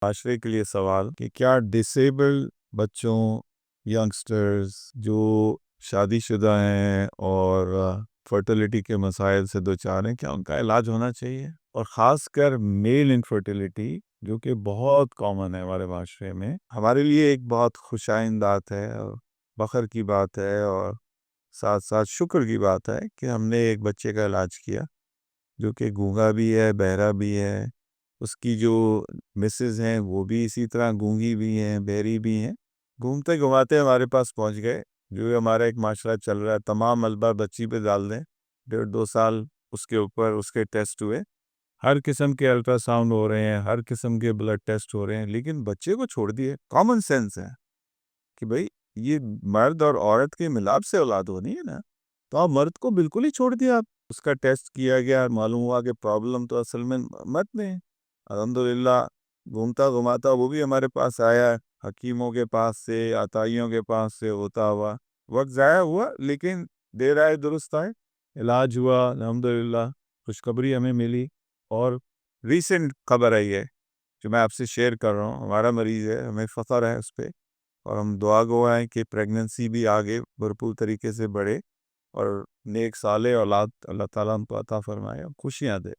معاشرے کے لیے سوال کہ کیا ڈسیبل بچوں ینگسٹرز جو شادی شدہ ہیں اور فرٹیلیٹی کے مسائل سے دوچار ہیں، کیا ان کا علاج ہونا چاہیے؟ اور خاص کر میل انفرٹیلیٹی جو کہ بہت کامن ہے ہمارے معاشرے میں، ہمارے لیے ایک بہت خوشائند بات ہے اور فخر کی بات ہے، اور ساتھ ساتھ شکر کی بات ہے کہ ہم نے ایک بچے کا علاج کیا جو کہ گونگا بھی ہے، بہرا بھی ہے، اس کی جو مسز ہیں وہ بھی اسی طرح گونگی بھی ہیں، بہری بھی ہیں، گھومتے گھماتے ہمارے پاس پہنچ گئے۔ جو ہمارا ایک معاشرہ چل رہا ہے، تمام ملبہ بچی پہ ڈال دیں، 1.5-2 سال اس کے اوپر اس کے ٹیسٹ ہوئے، ہر قسم کے الٹرا ساؤنڈ ہو رہے ہیں، ہر قسم کے بلڈ ٹیسٹ ہو رہے ہیں، لیکن بچے کو چھوڑ دیے۔ کامن سینس ہے کہ بھئی یہ مرد اور عورت کے ملاپ سے اولاد ہونی ہے نا، تو آپ مرد کو بالکل ہی چھوڑ دیا۔ آپ اس کا ٹیسٹ کیا گیا، معلوم ہوا کہ پرابلم تو اصل میں مرد میں ہے۔ الحمدللہ گھومتا گھماتا وہ بھی ہمارے پاس آیا، حکیموں کے پاس سے، عطائیوں کے پاس سے ہوتا ہوا، وقت ضائع ہوا لیکن دیر آئے درست آئے، علاج ہوا الحمدللہ، خوشخبری ہمیں ملی۔ اور ریسنٹ خبر آئی ہے جو میں آپ سے شیئر کر رہا ہوں، ہمارا مریض ہے، ہمیں فخر ہے اس پہ، اور ہم دعا گو ہیں کہ پریگننسی بھی آگے بھرپور طریقے سے بڑھے اور نیک صالح اولاد اللہ تعالیٰ ہم کو عطا فرمائے اور خوشیاں دے۔